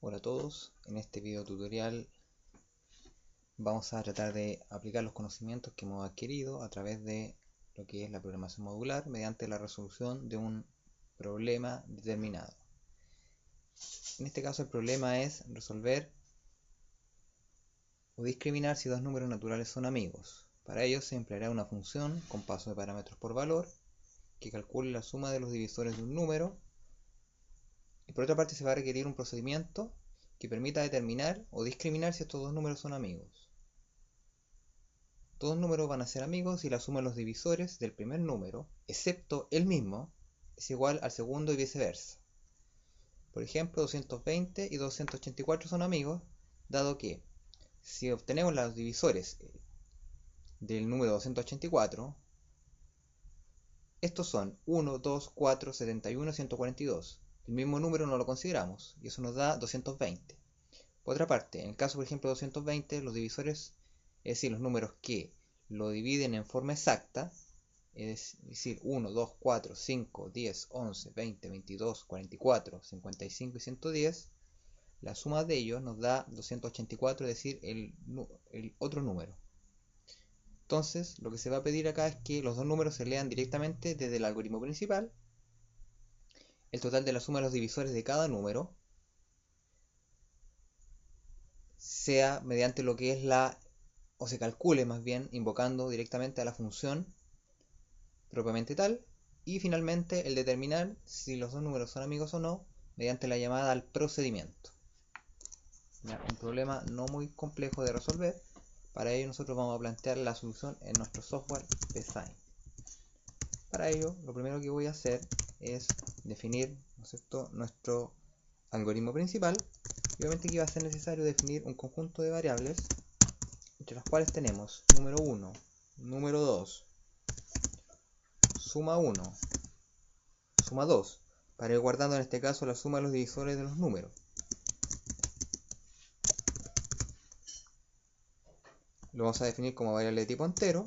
Hola a todos, en este video tutorial vamos a tratar de aplicar los conocimientos que hemos adquirido a través de lo que es la programación modular mediante la resolución de un problema determinado. En este caso el problema es resolver o discriminar si dos números naturales son amigos. Para ello se empleará una función con paso de parámetros por valor que calcule la suma de los divisores de un número, y por otra parte se va a requerir un procedimiento que permita determinar o discriminar si estos dos números son amigos. Todos números van a ser amigos si la suma de los divisores del primer número, excepto el mismo, es igual al segundo y viceversa. Por ejemplo, 220 y 284 son amigos, dado que si obtenemos los divisores del número 284, estos son 1, 2, 4, 71, 142. El mismo número no lo consideramos y eso nos da 220. Por otra parte, en el caso por ejemplo de 220, los divisores, es decir, los números que lo dividen en forma exacta, es decir, 1, 2, 4, 5, 10, 11, 20, 22, 44, 55 y 110, la suma de ellos nos da 284, es decir, el otro número. Entonces, lo que se va a pedir acá es que los dos números se lean directamente desde el algoritmo principal, el total de la suma de los divisores de cada número sea mediante lo que es o se calcule más bien invocando directamente a la función propiamente tal, y finalmente el determinar si los dos números son amigos o no mediante la llamada al procedimiento. Un problema no muy complejo de resolver. Para ello nosotros vamos a plantear la solución en nuestro software design. Para ello lo primero que voy a hacer es definir, ¿no es cierto?, nuestro algoritmo principal, y obviamente aquí va a ser necesario definir un conjunto de variables entre las cuales tenemos número 1, número 2, suma 1, suma 2, para ir guardando en este caso la suma de los divisores de los números. Lo vamos a definir como variable de tipo entero.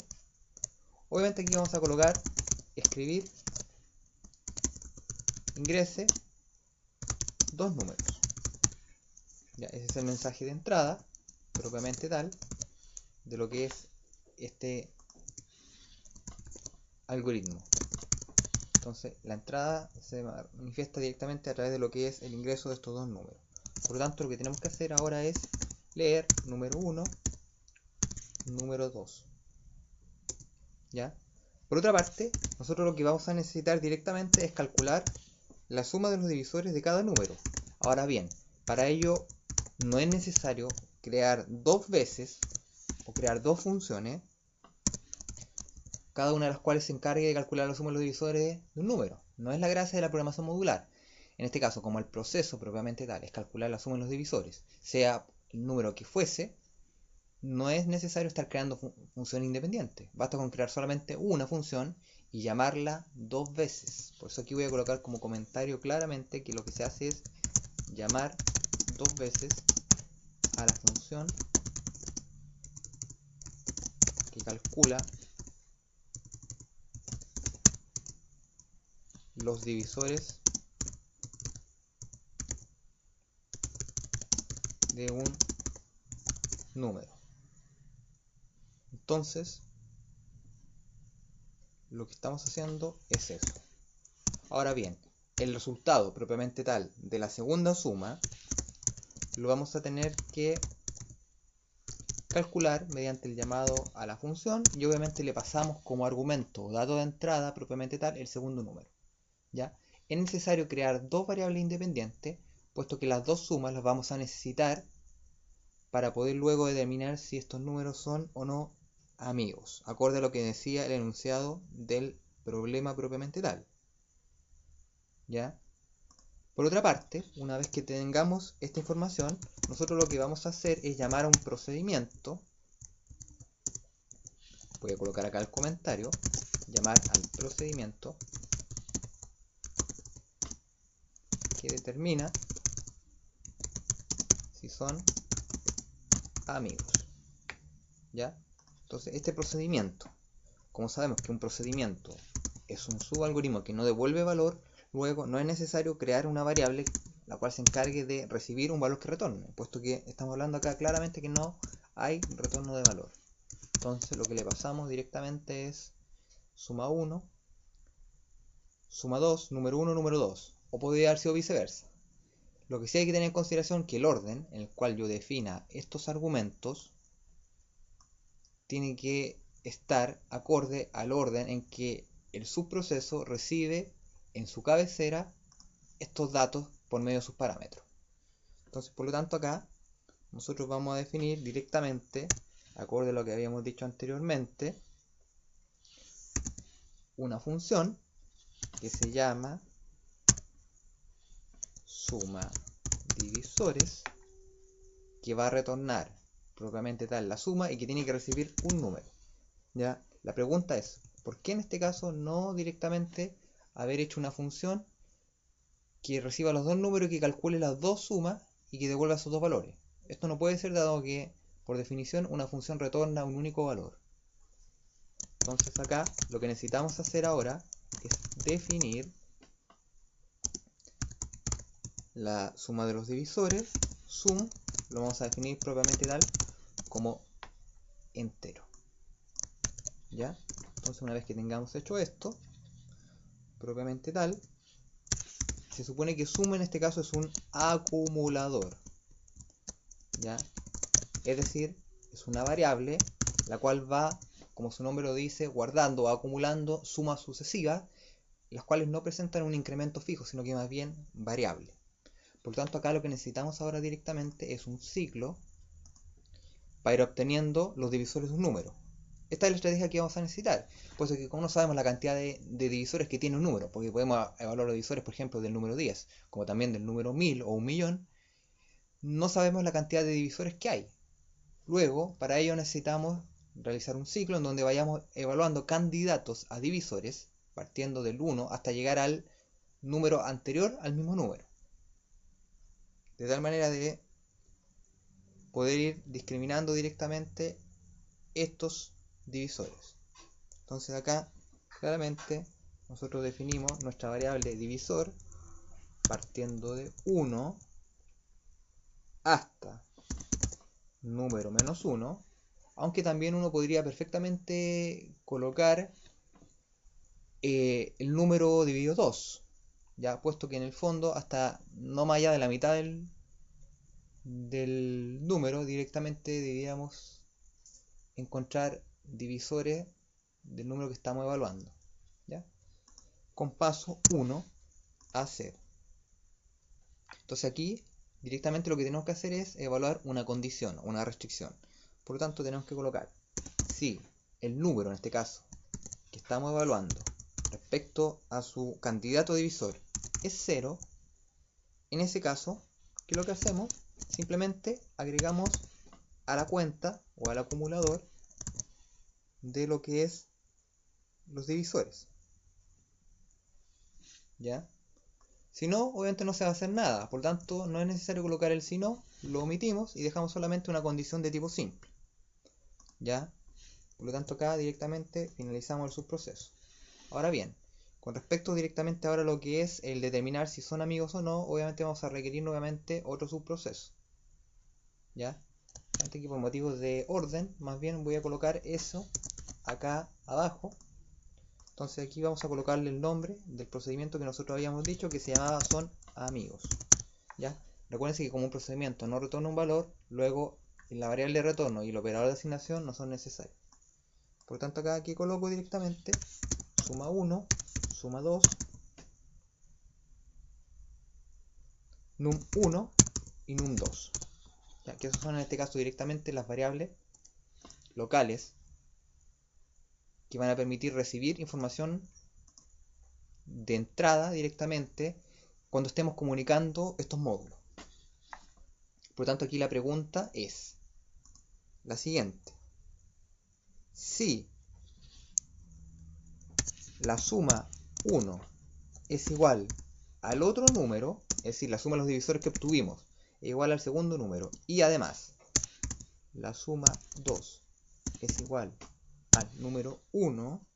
Obviamente aquí vamos a colocar escribir ingrese dos números. Ya, ese es el mensaje de entrada propiamente tal de lo que es este algoritmo. Entonces la entrada se manifiesta directamente a través de lo que es el ingreso de estos dos números. Por lo tanto, lo que tenemos que hacer ahora es leer número 1, número 2. ¿Ya? Por otra parte, nosotros lo que vamos a necesitar directamente es calcular la suma de los divisores de cada número. Ahora bien, para ello no es necesario crear dos veces o crear dos funciones, cada una de las cuales se encargue de calcular la suma de los divisores de un número. No es la gracia de la programación modular. En este caso, como el proceso propiamente tal es calcular la suma de los divisores, sea el número que fuese, no es necesario estar creando funciones independientes. Basta con crear solamente una función y llamarla dos veces. Por eso aquí voy a colocar como comentario claramente que lo que se hace es llamar dos veces a la función que calcula los divisores de un número. Entonces, lo que estamos haciendo es eso. Ahora bien, el resultado propiamente tal de la segunda suma lo vamos a tener que calcular mediante el llamado a la función, y obviamente le pasamos como argumento o dato de entrada propiamente tal el segundo número. ¿Ya? Es necesario crear dos variables independientes, puesto que las dos sumas las vamos a necesitar para poder luego determinar si estos números son o no amigos, acorde a lo que decía el enunciado del problema propiamente tal. ¿Ya? Por otra parte, una vez que tengamos esta información, nosotros lo que vamos a hacer es llamar a un procedimiento. Voy a colocar acá el comentario, llamar al procedimiento que determina si son amigos. ¿Ya? Entonces, este procedimiento, como sabemos que un procedimiento es un subalgoritmo que no devuelve valor, luego no es necesario crear una variable la cual se encargue de recibir un valor que retorne, puesto que estamos hablando acá claramente que no hay retorno de valor. Entonces lo que le pasamos directamente es suma 1, suma 2, número 1, número 2, o podría haber sido viceversa. Lo que sí hay que tener en consideración es que el orden en el cual yo defina estos argumentos tiene que estar acorde al orden en que el subproceso recibe en su cabecera estos datos por medio de sus parámetros. Entonces, por lo tanto, acá nosotros vamos a definir directamente, acorde a lo que habíamos dicho anteriormente, una función que se llama suma divisores, que va a retornar propiamente tal la suma y que tiene que recibir un número. ¿Ya? La pregunta es, ¿por qué en este caso no directamente haber hecho una función que reciba los dos números y que calcule las dos sumas y que devuelva esos dos valores? Esto no puede ser, dado que por definición una función retorna un único valor. Entonces acá lo que necesitamos hacer ahora es definir la suma de los divisores, sum, lo vamos a definir propiamente tal como entero. ¿Ya? Entonces una vez que tengamos hecho esto, propiamente tal, se supone que suma en este caso es un acumulador. ¿Ya? Es decir, es una variable la cual va, como su nombre lo dice, guardando o acumulando sumas sucesivas, las cuales no presentan un incremento fijo, sino que más bien variable. Por lo tanto, acá lo que necesitamos ahora directamente es un ciclo para ir obteniendo los divisores de un número. Esta es la estrategia que vamos a necesitar, puesto que como no sabemos la cantidad de divisores que tiene un número, porque podemos evaluar los divisores, por ejemplo, del número 10, como también del número 1000 o 1.000.000, no sabemos la cantidad de divisores que hay. Luego, para ello necesitamos realizar un ciclo en donde vayamos evaluando candidatos a divisores, partiendo del 1 hasta llegar al número anterior al mismo número. De tal manera de poder ir discriminando directamente estos divisores. Entonces acá claramente nosotros definimos nuestra variable divisor partiendo de 1 hasta número menos 1, aunque también uno podría perfectamente colocar el número dividido 2, ya puesto que en el fondo hasta no más allá de la mitad del número directamente deberíamos encontrar divisores del número que estamos evaluando, ¿ya? Con paso 1 a 0. Entonces aquí directamente lo que tenemos que hacer es evaluar una condición, una restricción. Por lo tanto tenemos que colocar si el número, en este caso, que estamos evaluando respecto a su candidato divisor es 0, en ese caso, ¿qué es lo que hacemos? Simplemente agregamos a la cuenta o al acumulador de lo que es los divisores. ¿Ya? Si no, obviamente no se va a hacer nada, por lo tanto no es necesario colocar el si no, lo omitimos y dejamos solamente una condición de tipo simple. ¿Ya? Por lo tanto acá directamente finalizamos el subproceso. Ahora bien, con respecto directamente ahora a lo que es el determinar si son amigos o no, obviamente vamos a requerir nuevamente otro subproceso. ¿Ya? Antes que por motivos de orden, más bien voy a colocar eso acá abajo. Entonces aquí vamos a colocarle el nombre del procedimiento que nosotros habíamos dicho que se llamaba son amigos. ¿Ya? Recuerden que como un procedimiento no retorna un valor, luego la variable de retorno y el operador de asignación no son necesarios. Por lo tanto acá aquí coloco directamente suma 1, suma 2, num1 y num2. ¿Ya? Que esos son en este caso directamente las variables locales que van a permitir recibir información de entrada directamente cuando estemos comunicando estos módulos. Por lo tanto aquí la pregunta es la siguiente: si la suma 1 es igual al otro número, es decir, la suma de los divisores que obtuvimos es igual al segundo número, y además la suma 2 es igual al número 1,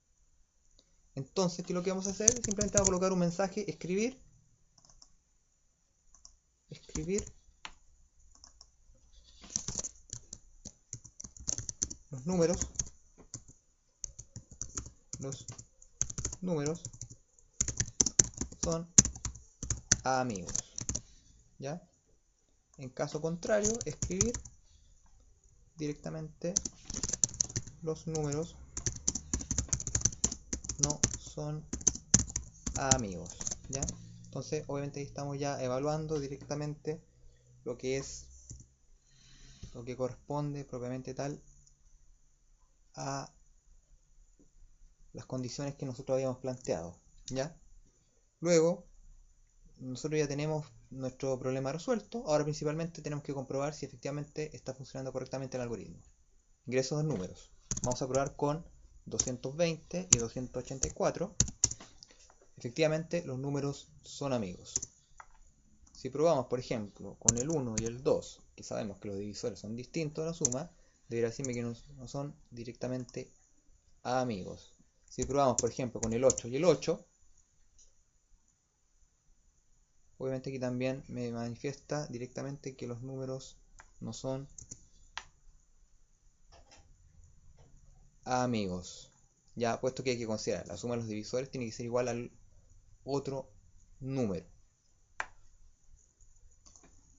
entonces, ¿qué es lo que vamos a hacer? Simplemente vamos a colocar un mensaje, escribir escribir los números son amigos, ¿ya? En caso contrario, escribir directamente los números no son amigos, ¿ya? Entonces, obviamente ahí estamos ya evaluando directamente lo que corresponde propiamente tal a las condiciones que nosotros habíamos planteado, ¿ya? Luego, nosotros ya tenemos nuestro problema resuelto. Ahora principalmente tenemos que comprobar si efectivamente está funcionando correctamente el algoritmo. Ingreso de números. Vamos a probar con 220 y 284. Efectivamente los números son amigos. Si probamos, por ejemplo, con el 1 y el 2, que sabemos que los divisores son distintos a la suma, debería decirme que no son directamente amigos. Si probamos, por ejemplo, con el 8 y el 8, obviamente aquí también me manifiesta directamente que los números no son amigos. Ya puesto que hay que considerar la suma de los divisores tiene que ser igual al otro número.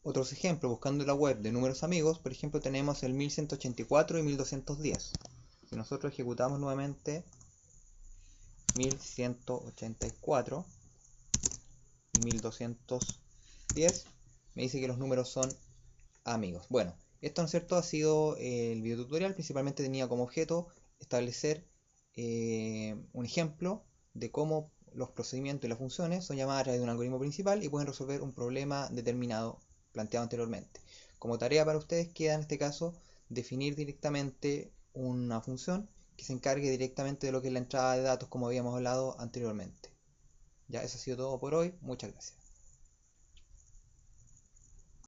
Otros ejemplos, buscando en la web de números amigos, por ejemplo tenemos el 1184 y 1210. Si nosotros ejecutamos nuevamente 1184 y 1210, me dice que los números son amigos. Bueno, esto, ¿no es cierto?, ha sido el video tutorial. Principalmente tenía como objeto establecer un ejemplo de cómo los procedimientos y las funciones son llamadas a través de un algoritmo principal y pueden resolver un problema determinado planteado anteriormente. Como tarea para ustedes queda en este caso definir directamente una función que se encargue directamente de lo que es la entrada de datos, como habíamos hablado anteriormente. Ya, eso ha sido todo por hoy. Muchas gracias.